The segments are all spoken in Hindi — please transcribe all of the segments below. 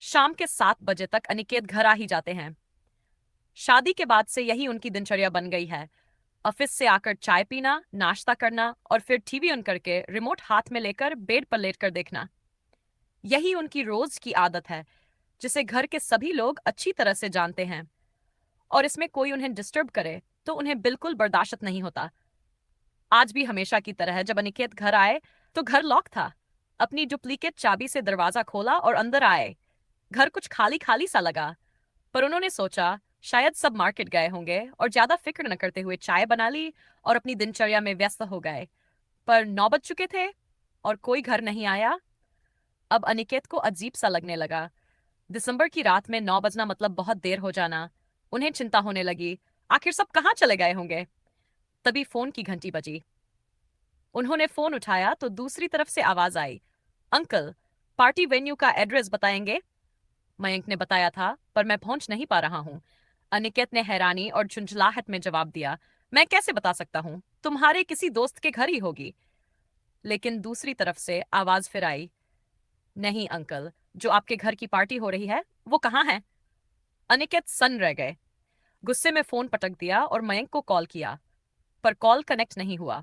शाम के 7 बजे तक अनिकेत घर आ ही जाते हैं। शादी के बाद से यही उनकी दिनचर्या बन गई है। ऑफिस से आकर चाय पीना, नाश्ता करना और फिर टीवी ऑन करके रिमोट हाथ में लेकर बेड पर लेटकर देखना। यही उनकी रोज की आदत है, जिसे घर के सभी लोग अच्छी तरह से जानते हैं। और इसमें कोई उन्हें डिस्टर्ब करे तो उन्हें बिल्कुल बर्दाश्त नहीं होता। आज भी हमेशा की तरह जब अनिकेत घर आए तो घर लॉक था। अपनी डुप्लीकेट चाबी से दरवाजा खोला और अंदर आए। घर कुछ खाली खाली सा लगा, पर उन्होंने सोचा शायद सब मार्केट गए होंगे और ज्यादा फिक्र न करते हुए चाय बना ली और अपनी दिनचर्या में व्यस्त हो गए। पर 9 बज चुके थे और कोई घर नहीं आया। अब अनिकेत को अजीब सा लगने लगा। दिसंबर की रात में 9 बजना मतलब बहुत देर हो जाना। उन्हें चिंता होने लगी, आखिर सब कहाँ चले गए होंगे। तभी फोन की घंटी बजी। उन्होंने फोन उठाया तो दूसरी तरफ से आवाज आई, अंकल, पार्टी वेन्यू का एड्रेस बताएंगे? मयंक ने बताया था, पर मैं पहुंच नहीं पा रहा हूं। अनिकेत ने हैरानी और झुंझलाहट में जवाब दिया, मैं कैसे बता सकता हूँ, तुम्हारे किसी दोस्त के घर ही होगी। लेकिन दूसरी तरफ से आवाज फिर आई, नहीं अंकल, जो आपके घर की पार्टी हो रही है वो कहाँ है? अनिकेत सन्न रह गए। गुस्से में फोन पटक दिया और मयंक को कॉल किया, पर कॉल कनेक्ट नहीं हुआ।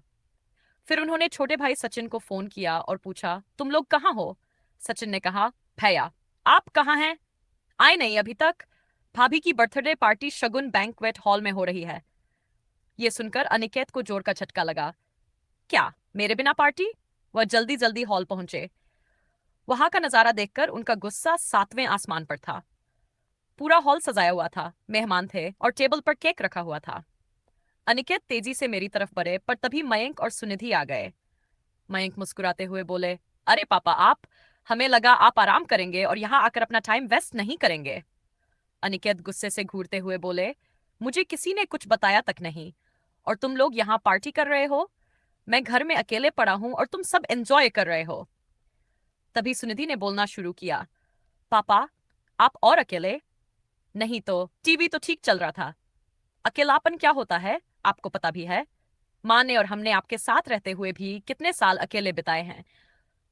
फिर उन्होंने छोटे भाई सचिन को फोन किया और पूछा, तुम लोग कहाँ हो? सचिन ने कहा, भैया, आप कहाँ हैं? आए नहीं अभी तक। भाभी की बर्थडे पार्टी शगुन बैंक्वेट हॉल में हो रही है। ये सुनकर अनिकेत को जोर का झटका लगा। क्या, मेरे बिना पार्टी? वह जल्दी जल्दी हॉल पहुंचे। वहां का नजारा देखकर उनका गुस्सा 7वें आसमान पर था। पूरा हॉल सजाया हुआ था, मेहमान थे और टेबल पर केक रखा हुआ था। अनिकेत तेजी से मेरी तरफ बढ़े, पर तभी मयंक और सुनिधि आ गए। मयंक मुस्कुराते हुए बोले, अरे पापा आप, हमें लगा आप आराम करेंगे और यहाँ आकर अपना टाइम वेस्ट नहीं करेंगे। अनिकेत गुस्से से घूरते हुए बोले, मुझे किसी ने कुछ बताया तक नहीं, और तुम लोग यहाँ पार्टी कर रहे हो? मैं घर में अकेले पड़ा हूं और तुम सब एंजॉय कर रहे हो। तभी सुनिधि ने बोलना शुरू किया, पापा, आप और अकेले? नहीं तो टीवी तो ठीक चल रहा था। अकेलापन क्या होता है आपको पता भी है। माँ ने और हमने आपके साथ रहते हुए भी कितने साल अकेले बिताए हैं।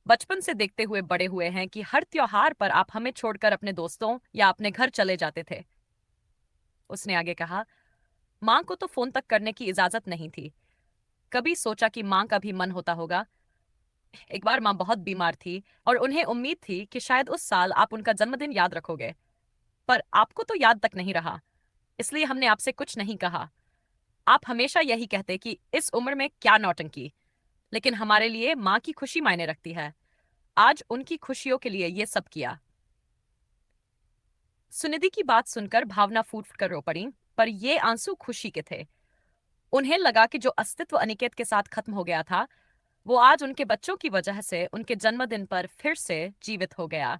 बचपन से देखते हुए बड़े हुए हैं कि हर त्योहार पर आप हमें छोड़कर अपने दोस्तों या अपने घर चले जाते थे। उसने आगे कहा, माँ को तो फोन तक करने की इजाजत नहीं थी। कभी सोचा कि माँ का भी मन होता होगा। एक बार माँ बहुत बीमार थी और उन्हें उम्मीद थी कि शायद उस साल आप उनका जन्मदिन याद रखोगे, पर आपको तो याद तक नहीं रहा। इसलिए हमने आपसे कुछ नहीं कहा। आप हमेशा यही कहते कि इस उम्र में क्या नौटंकी, लेकिन हमारे लिए माँ की खुशी मायने रखती है। आज उनकी खुशियों के लिए ये सब किया। सुनिधि की बात सुनकर भावना फूट कर रो पड़ी, पर ये आंसू खुशी के थे। उन्हें लगा कि जो अस्तित्व अनिकेत के साथ खत्म हो गया था, वो आज उनके बच्चों की वजह से उनके जन्मदिन पर फिर से जीवित हो गया।